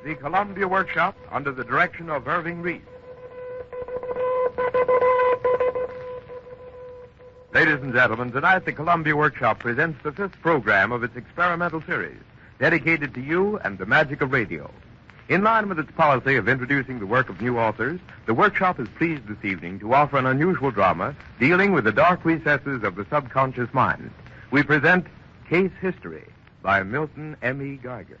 the Columbia Workshop under the direction of Irving Reis. Ladies and gentlemen, tonight the Columbia Workshop presents the 5th program of its experimental series, dedicated to you and the magic of radio. In line with its policy of introducing the work of new authors, the Workshop is pleased this evening to offer an unusual drama dealing with the dark recesses of the subconscious mind. We present Case History by Milton M.E. Geiger.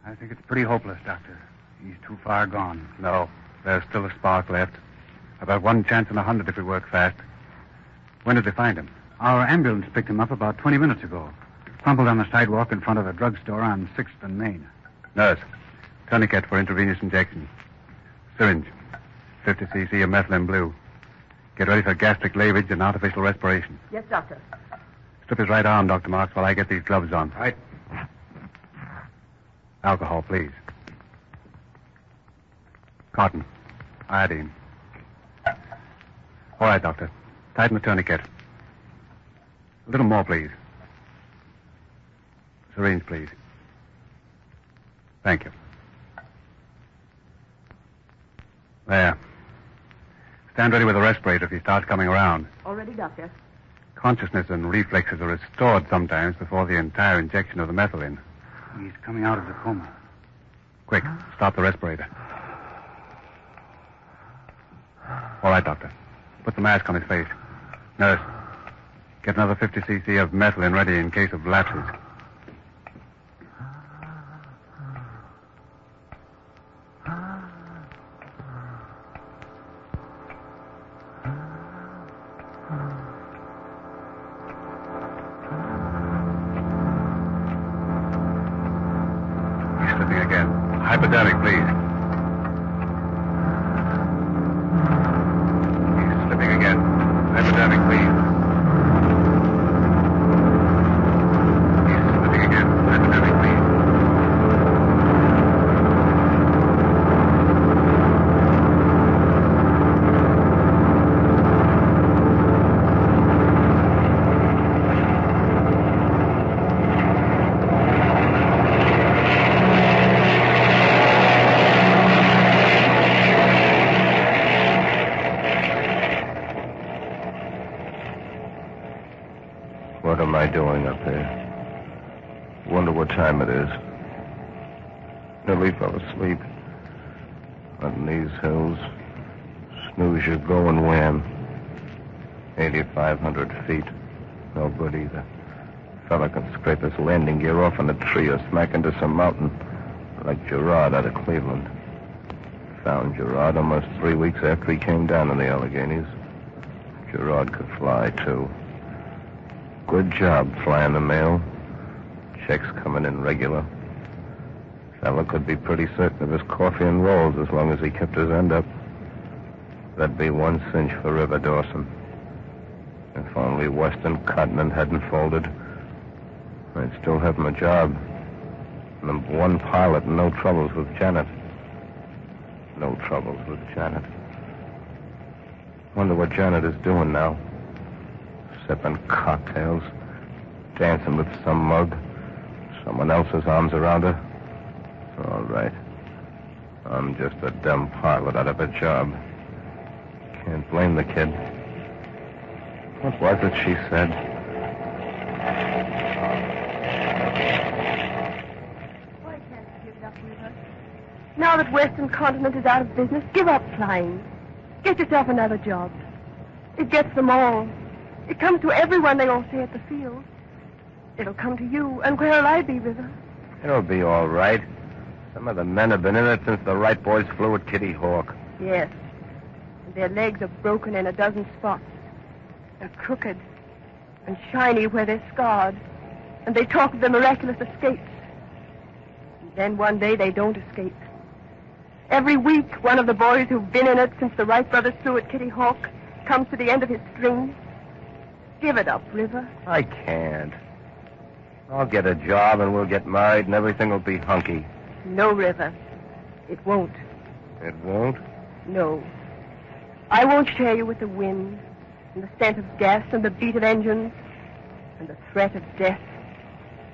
I think it's pretty hopeless, Doctor. He's too far gone. No, there's still a spark left. About 1 chance in 100 if we work fast. When did they find him? Our ambulance picked him up about 20 minutes ago. Crumpled on the sidewalk in front of a drugstore on 6th and Main. Nurse, tourniquet for intravenous injection. Syringe, 50 cc of methylene blue. Get ready for gastric lavage and artificial respiration. Yes, Doctor. Strip his right arm, Dr. Marks, while I get these gloves on. Right. Alcohol, please. Cotton. Iodine. All right, Doctor. Tighten the tourniquet. A little more, please. Syringe, please. Thank you. There. Stand ready with the respirator if he starts coming around. All ready, Doctor. Consciousness and reflexes are restored sometimes before the entire injection of the methylene. He's coming out of the coma. Quick, stop the respirator. All right, Doctor. Put the mask on his face. Nurse, get another 50 cc of methylene ready in case of lapses. He's slipping again. Hypodermic, please. He's slipping again. Hypodermic, please. He's slipping again. Hypodermic, please. What am I doing up there? Wonder what time it is. Nearly fell asleep. On these hills. Snooze you go and wham. 8,500 feet. No good either. Fella can scrape his landing gear off on a tree or smack into some mountain. Like Gerard out of Cleveland. Found Gerard almost 3 weeks after he came down in the Alleghenies. Gerard could fly, too. Good job flying the mail. Checks coming in regular. Fella could be pretty certain of his coffee and rolls as long as he kept his end up. That'd be one cinch for River Dawson. If only Western Continent hadn't folded, I'd still have my job. And one pilot and no troubles with Janet. No troubles with Janet. Wonder what Janet is doing now. Sipping cocktails, dancing with some mug, someone else's arms around her. All right. I'm just a dumb pilot out of a job. Can't blame the kid. What was it she said? Why can't you give it up, Weaver? Now that Western Continent is out of business, give up flying. Get yourself another job. It gets them all. It comes to everyone, they all say at the field. It'll come to you, and where'll I be, River? It'll be all right. Some of the men have been in it since the Wright boys flew at Kitty Hawk. Yes. And their legs are broken in a dozen spots. They're crooked and shiny where they're scarred. And they talk of their miraculous escapes. And then one day they don't escape. Every week, one of the boys who've been in it since the Wright brothers flew at Kitty Hawk comes to the end of his string. Give it up, River. I can't. I'll get a job and we'll get married and everything will be hunky. No, River. It won't. It won't? No. I won't share you with the wind and the scent of gas and the beat of engines and the threat of death.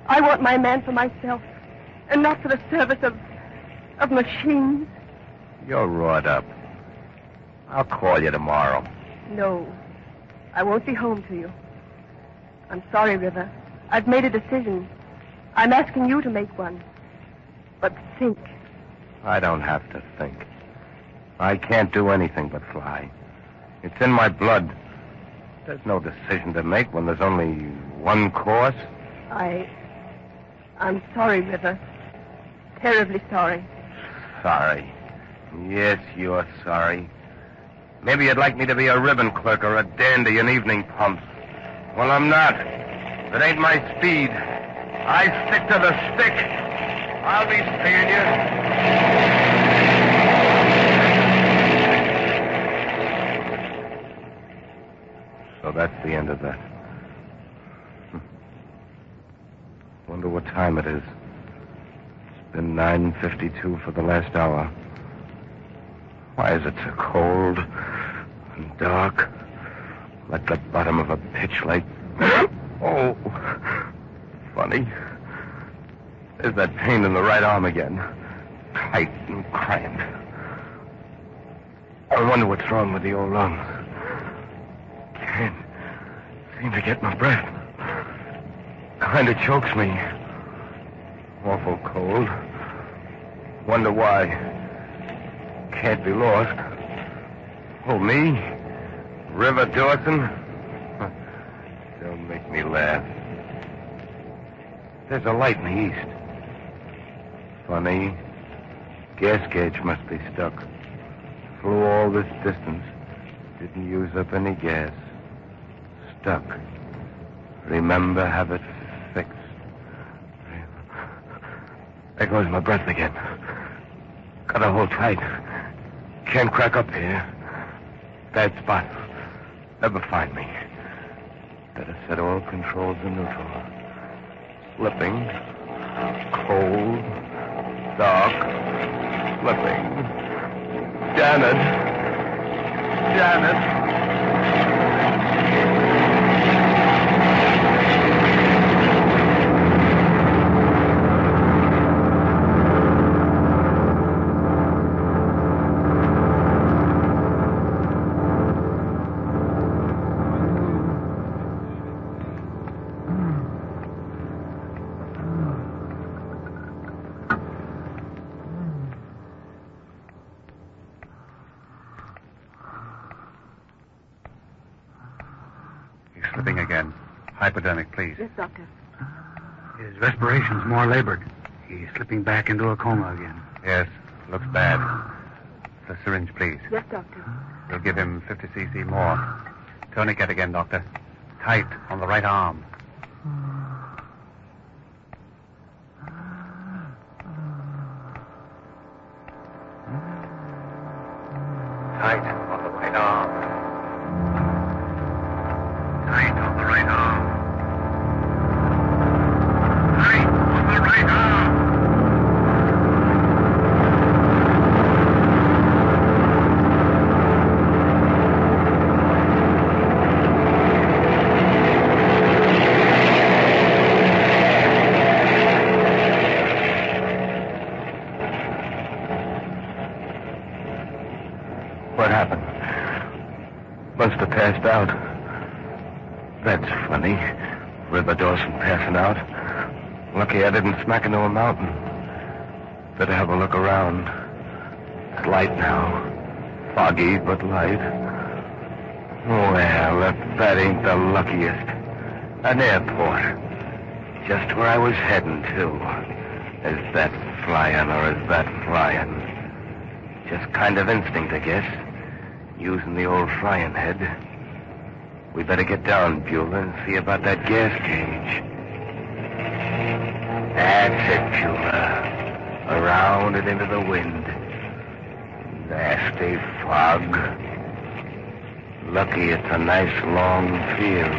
I want my man for myself and not for the service of machines. You're wrought up. I'll call you tomorrow. No, I won't be home to you. I'm sorry, River. I've made a decision. I'm asking you to make one. But think. I don't have to think. I can't do anything but fly. It's in my blood. There's no decision to make when there's only one course. I'm sorry, River. Terribly sorry. Sorry. Yes, you're sorry. Maybe you'd like me to be a ribbon clerk or a dandy in evening pumps. Well, I'm not. It ain't my speed. I stick to the stick. I'll be seeing you. So that's the end of that. Wonder what time it is. It's been 9:52 for the last hour. Why is it so cold and dark? Like the bottom of a pitch lake. Oh, funny. There's that pain in the right arm again. Tight and cramped. I wonder what's wrong with the old lungs. Can't seem to get my breath. Kind of chokes me. Awful cold. Wonder why. Can't be lost. Oh, me? River Dawson? Don't make me laugh. There's a light in the east. Funny. Gas gauge must be stuck. Flew all this distance. Didn't use up any gas. Stuck. Remember, have it fixed. There goes my breath again. Gotta hold tight. Can't crack up here. Bad spot. Never find me. Better set all controls in neutral. Slipping. Cold. Dark. Slipping. Janet. Janet. Slipping again. Hypodermic, please. Yes, Doctor. His respiration's more labored. He's slipping back into a coma again. Yes, looks bad. The syringe, please. Yes, Doctor. We'll give him 50 cc more. Tourniquet again, Doctor. Tight on the right arm. Tight on the right arm. Tight on the right arm. Tight on the right arm. What happened? Must have passed out. That's funny. River Dawson passing out. Lucky I didn't smack into a mountain. Better have a look around. It's light now. Foggy, but light. Well, if that ain't the luckiest. An airport. Just where I was heading to. Is that flying or is that flying? Just kind of instinct, I guess. Using the old frying head. We better get down, Beulah, and see about that gas cage. That's it, Beulah. Around and into the wind. Nasty fog. Lucky it's a nice long field.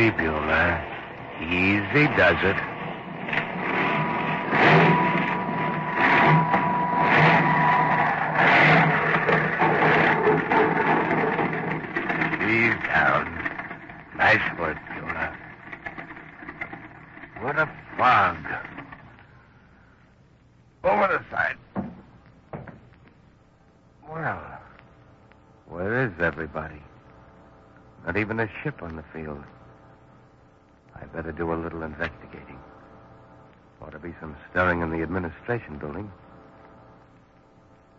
Easy, Beulah. Easy does it. Ease down. Nice work, Beulah. What a fog. Over the side. Well, where is everybody? Not even a ship on the field. I better do a little investigating. Ought to be some stirring in the administration building.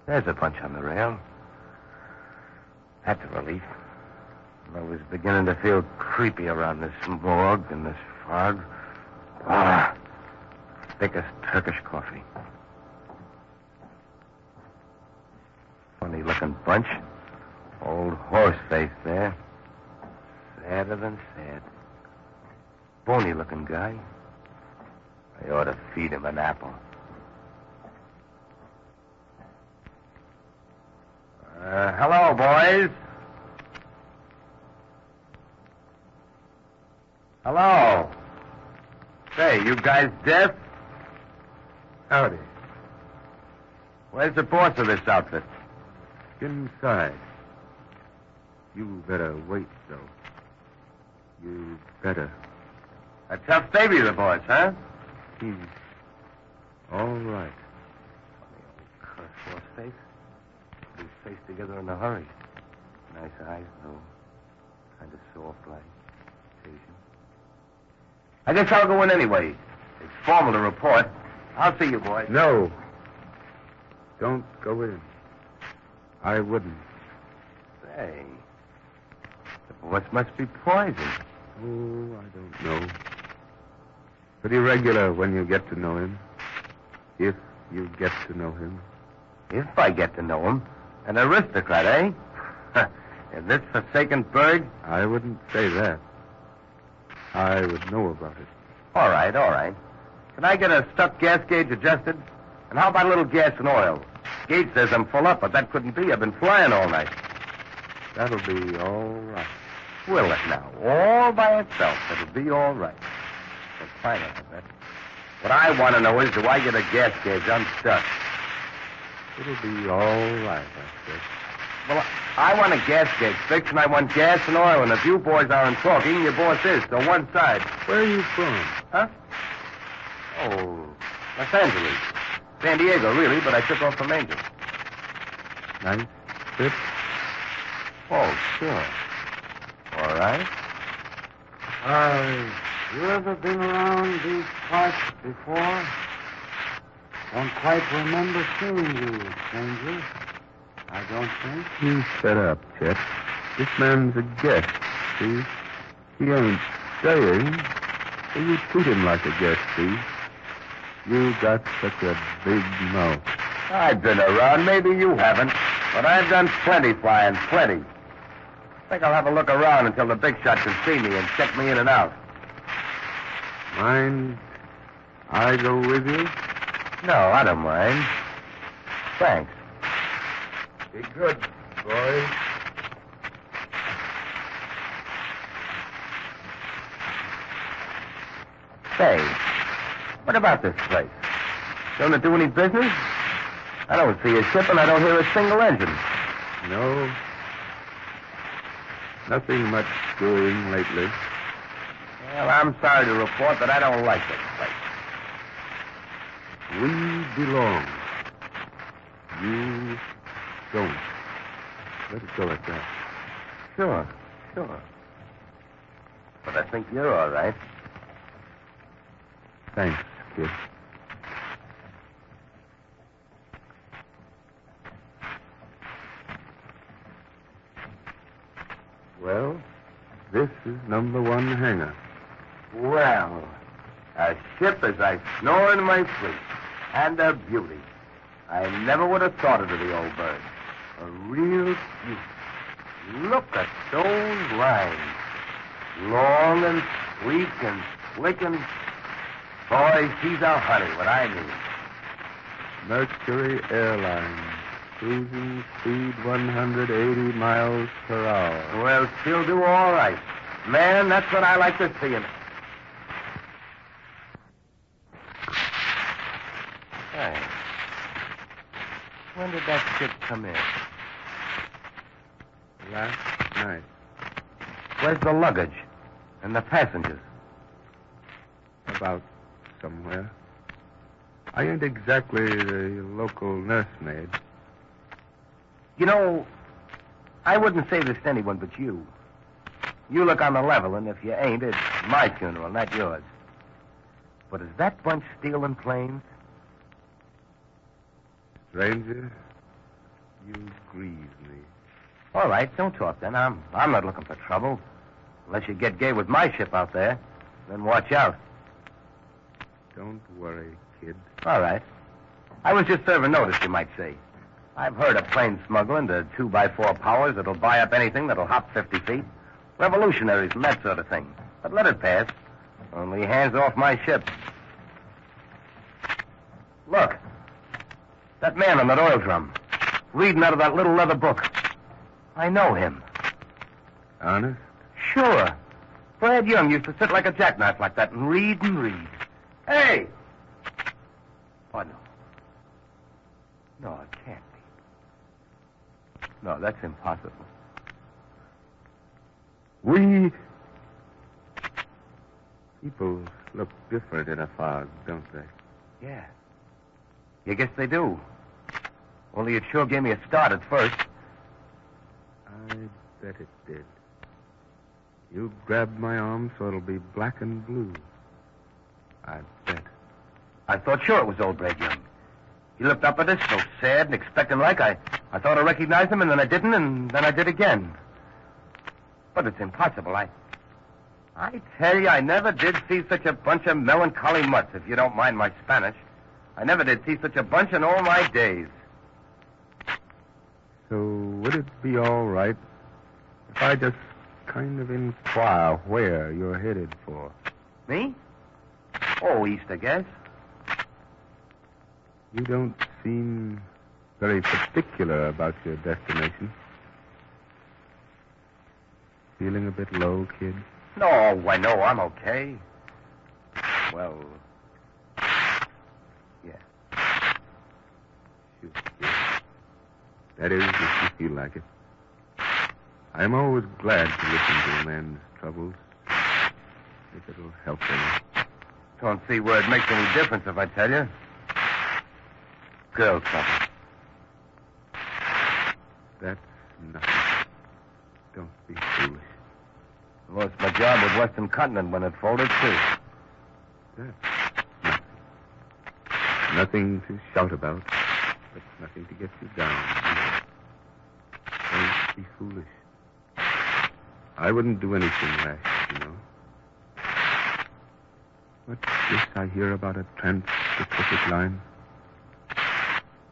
There's a bunch on the rail. That's a relief. I was beginning to feel creepy around this morgue and this fog. Thickest Turkish coffee. Funny-looking bunch. Old horse face there. Sadder than sad. Bony-looking guy. I ought to feed him an apple. Hello, boys. Hello. Say, you guys deaf? Howdy. Where's the boss of this outfit? Inside. You better wait, though. You better. A tough baby, the boss, huh? He's all right. Funny old curse horse face. Put his face together in a hurry. Nice eyes, though. Kind of soft like. Asian. I guess I'll go in anyway. It's formal to report. I'll see you, boys. No. Don't go in. I wouldn't. Say, the boss must be poisoned. Oh, I don't know. Pretty regular when you get to know him. If you get to know him. If I get to know him. An aristocrat, eh? In this forsaken burg? I wouldn't say that. I would know about it. All right, all right. Can I get a stuck gas gauge adjusted? And how about a little gas and oil? Gauge says I'm full up, but that couldn't be. I've been flying all night. That'll be all right. Will it now? All by itself. It'll be all right. We'll find it, I bet. What I want to know is, do I get a gas gauge unstuck? It'll be all right, I guess. Well, I want a gas gauge fixed, and I want gas and oil, and if you boys aren't talking, your boss is, so one side. Where are you from? Huh? Oh, Los Angeles. San Diego, really, but I took off from Angel. Nice trip? Oh, sure. All right. You ever been around these parts before? Don't quite remember seeing you, stranger. I don't think. You shut up, Chet. This man's a guest, see? He ain't staying, so you treat him like a guest, see? You got such a big mouth. I've been around. Maybe you haven't. But I've done plenty flying, plenty. I think I'll have a look around until the big shot can see me and check me in and out. Mind I go with you? No, I don't mind. Thanks. Be good, boy. Say, what about this place? Don't it do any business? I don't see a ship and I don't hear a single engine. No. Nothing much doing lately. Well, I'm sorry to report that I don't like this place. We belong. You don't. Let it go at that. Sure. But I think you're all right. Thanks, kid. Well, this is number 1 hangar. Well, a ship as I snore in my sleep. And a beauty. I never would have thought it of the old bird. A real beauty. Look at those lines. Long and sleek and slick and... Boy, she's a honey, what I mean. Mercury Airlines. Cruising speed 180 miles per hour. Well, she'll do all right. Man, that's what I like to see him. Hey. When did that ship come in? Last night. Where's the luggage? And the passengers? About somewhere. I ain't exactly the local nursemaid. You know, I wouldn't say this to anyone but you. You look on the level, and if you ain't, it's my funeral, not yours. But is that bunch stealing planes? Stranger, you grieve me. All right, don't talk then. I'm not looking for trouble. Unless you get gay with my ship out there, then watch out. Don't worry, kid. All right. I was just serving notice, you might say. I've heard of plane smuggling to 2x4 powers that'll buy up anything that'll hop 50 feet. Revolutionaries and that sort of thing. But let it pass. Only hands off my ship. Look. That man on that oil drum. Reading out of that little leather book. I know him. Honest? Sure. Brad Young used to sit like a jackknife like that and read and read. Hey! Oh, no. No, it can't be. No, that's impossible. People look different in a fog, don't they? Yeah. You guess they do. Only it sure gave me a start at first. I bet it did. You grabbed my arm so it'll be black and blue. I bet. I thought sure it was old Brad Young. He looked up at us so sad and expectant like. I thought I recognized him, and then I didn't, and then I did again. But it's impossible. I tell you, I never did see such a bunch of melancholy mutts, if you don't mind my Spanish. I never did see such a bunch in all my days. So would it be all right if I just kind of inquire where you're headed for? Me? Oh, east, I guess. You don't seem very particular about your destination. Feeling a bit low, kid? No, I know I'm okay. Well, yeah. Shoot, kid. That is, if you feel like it. I'm always glad to listen to a man's troubles, if it'll help him. Don't see where it makes any difference if I tell you. Girl trouble. That's nothing. Don't be foolish. Lost my job with Western Continent when it folded, too. That's nothing. Nothing to shout about, but nothing to get you down. Don't be foolish. I wouldn't do anything rash, you know. What's this I hear about a trans-Pacific line?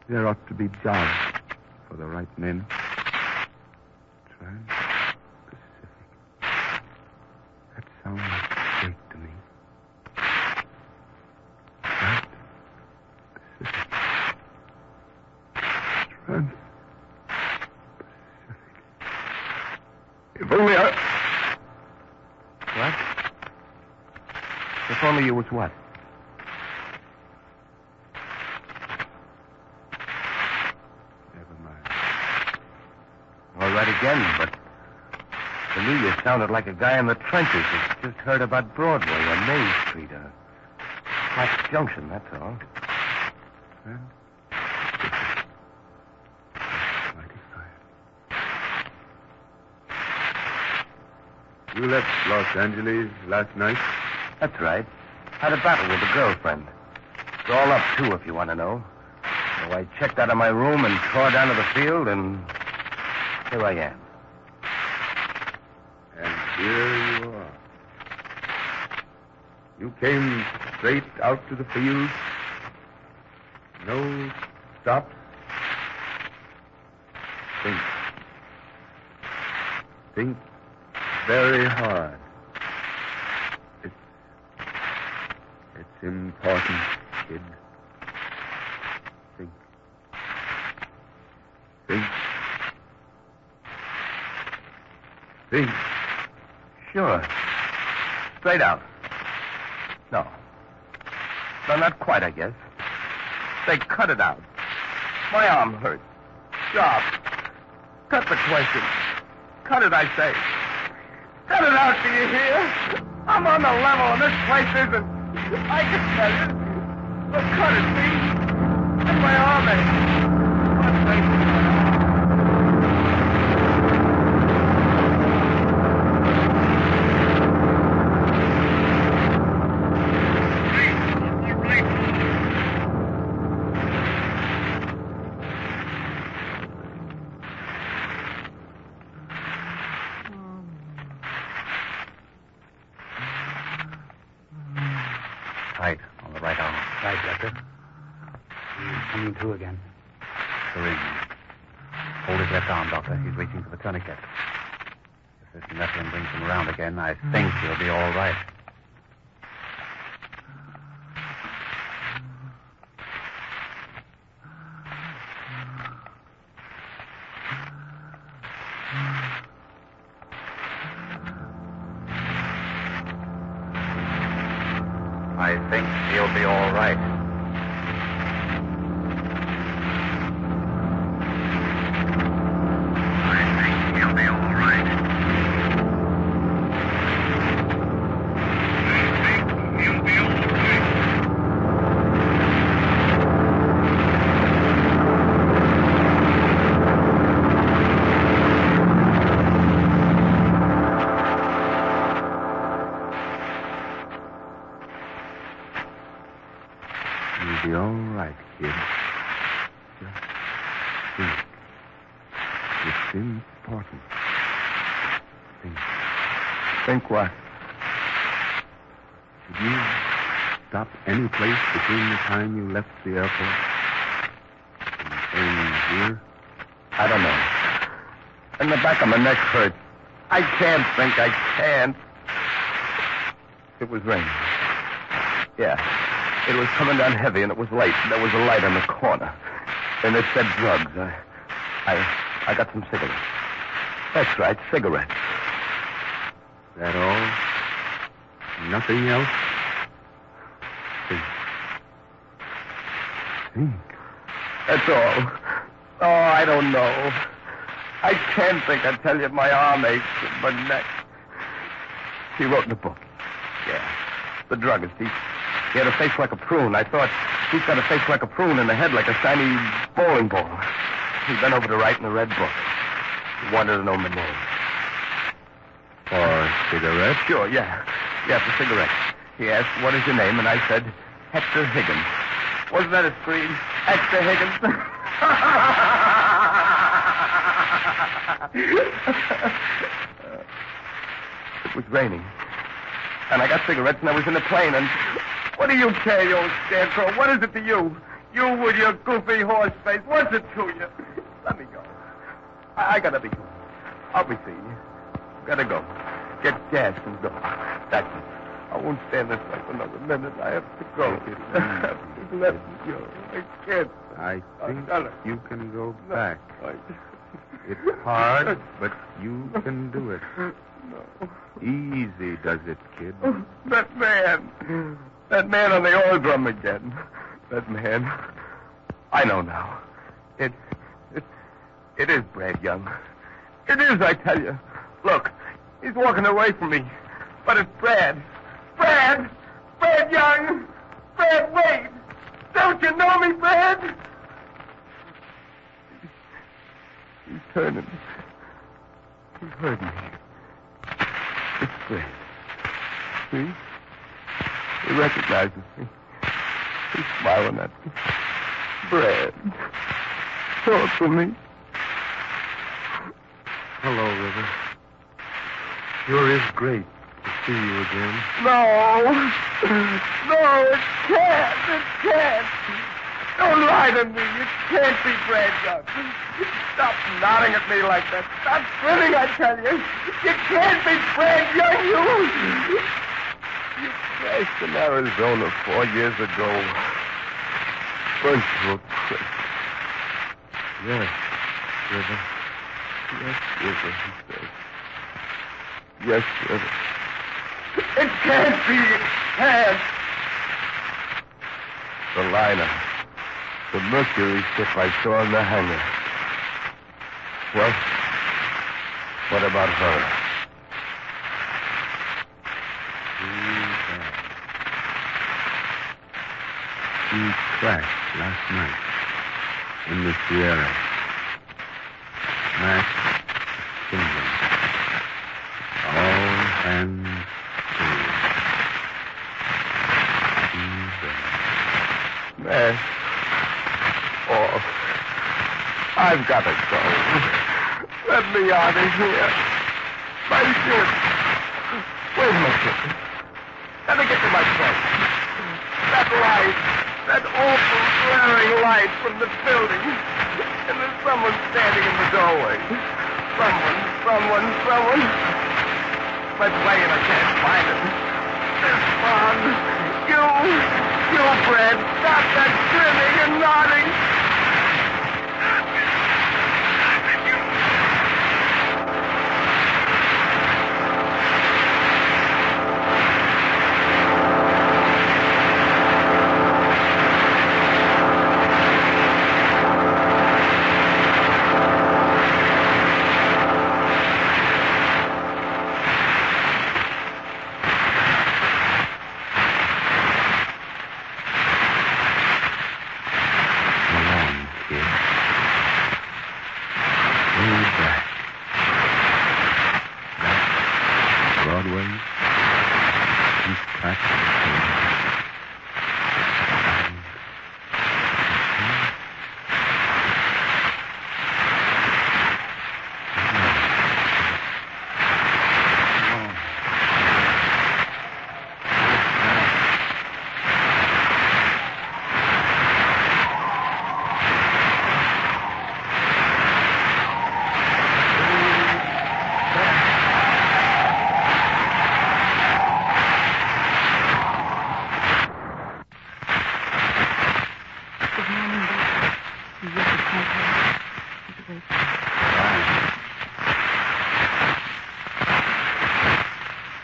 There ought to be jobs for the right men. Trans-Pacific. That sounds great to me. Trans-Pacific. Trans-Pacific. If only I... What? If only you was what? Never mind. All right again, but to me you sounded like a guy in the trenches that's just heard about Broadway or Main Street or Clark's Junction, that's all. Mighty fine. You left Los Angeles last night? That's right. Had a battle with a girlfriend. It's all up, too, if you want to know. So I checked out of my room and tore down to the field, and here I am. And here you are. You came straight out to the field? No stops? Think. Think very hard. It's important, kid. Think. Think. Think. Sure. Straight out. No. No, not quite, I guess. Say, cut it out. My arm hurts. Sharp. Cut the question. Cut it, I say. Cut it out, do you hear? I'm on the level, and this place isn't. I can tell you. But cut it, see? And my arm aches. God's sake. Tight on the right arm. Right, Doctor. He's coming to again. Serene. Hold his left arm, Doctor. He's reaching for the tourniquet. If this nephew brings him around again, I think he'll be all right. I think he'll be all right. I think he'll be all right. I think he'll be all right. You'll be all right, kid. Just think. It's important. Think. Think what? Did you stop any place between the time you left the airport and staying here? I don't know. And the back of my neck hurts. I can't think. I can't. It was raining. Yeah. It was coming down heavy, and it was late. There was a light on the corner. And it said drugs. I got some cigarettes. That's right, cigarettes. That all? Nothing else? Think. Think. That's all. Oh, I don't know. I can't think. I tell you, my arm aches, my neck. He wrote in the book. Yeah. The druggist. He had a face like a prune. I thought, he's got a face like a prune and a head like a shiny bowling ball. He bent over to write in the red book. He wanted to know my name. For cigarettes? Sure, yeah. Yeah, for cigarettes. He asked, what is your name? And I said, Hector Higgins. Wasn't that a scream? Hector Higgins. It was raining. And I got cigarettes and I was in the plane and... What do you care, you old scarecrow? What is it to you? You with your goofy horse face. What's it to you? Let me go. I gotta be going. I'll be seeing you. Gotta go. Get gas and go. That's it. I won't stand this way for another minute. I have to go. Let me go. I can't. I think you can go No, back. It's hard, but you can do it. No. Easy does it, kid. That man. That man on the oil drum again. That man. I know now. It is Brad Young. It is, I tell you. Look, he's walking away from me. But it's Brad. Brad! Brad Young! Brad, wait! Don't you know me, Brad? He's turning. He heard me. It's Brad. See? He recognizes me. He's smiling at me. Brad, talk to me. Hello, River. Sure is great to see you again. No, it can't. It can't. Don't lie to me. You can't be Brad Young. Stop nodding at me like that. Stop grinning, I tell you. You can't be Brad Young. You crashed in Arizona 4 years ago. Burnt to a crisp. Yes, River. Yes, River, he says. Yes, sir. It can't be. It can't. The liner. The Mercury ship I saw in the hangar. Well, what about her? She crashed last night in the Sierra. Max Kingdom. All hands clear. Max. Oh, I've got to go. Let me out of here. My ship. Where's my ship? Let me get to my place. That light. That awful glaring light from the building. And there's someone standing in the doorway. Someone. My plane, I can't find it. This one. You, Fred, stop that grinning and nodding.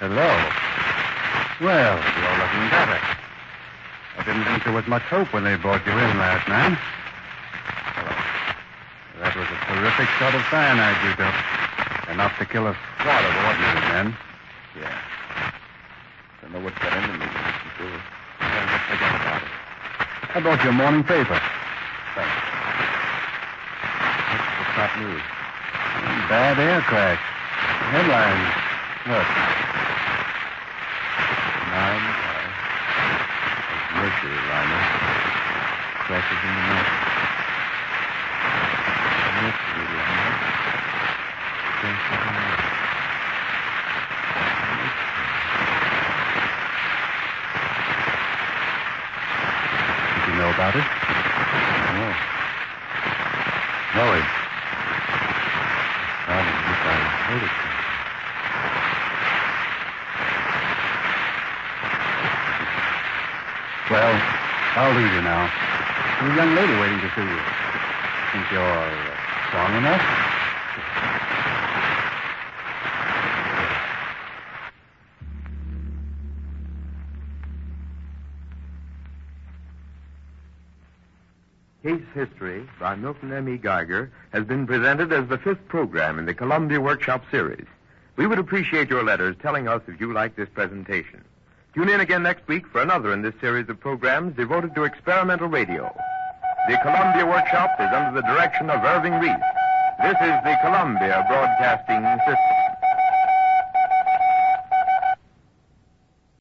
Hello. Well, you're looking better. I didn't think there was much hope when they brought you in last night. That was a terrific shot of cyanide you took. Enough to kill a squad of ordinary men. Yeah. Don't know what got into me. Let's forget about it. I brought you a morning paper. Thanks. What's the top news? Bad air crash. Headlines. Look. 9 Mercury liner crashes in the night. Mercury liner crashes in the night. Did you know about it? No. Hurry. I don't think I heard it. Well, I'll leave you now. There's a young lady waiting to see you. Think you're strong enough? Case History by Milton M. E. Geiger has been presented as the 5th program in the Columbia Workshop series. We would appreciate your letters telling us if you like this presentation. Tune in again next week for another in this series of programs devoted to experimental radio. The Columbia Workshop is under the direction of Irving Reis. This is the Columbia Broadcasting System.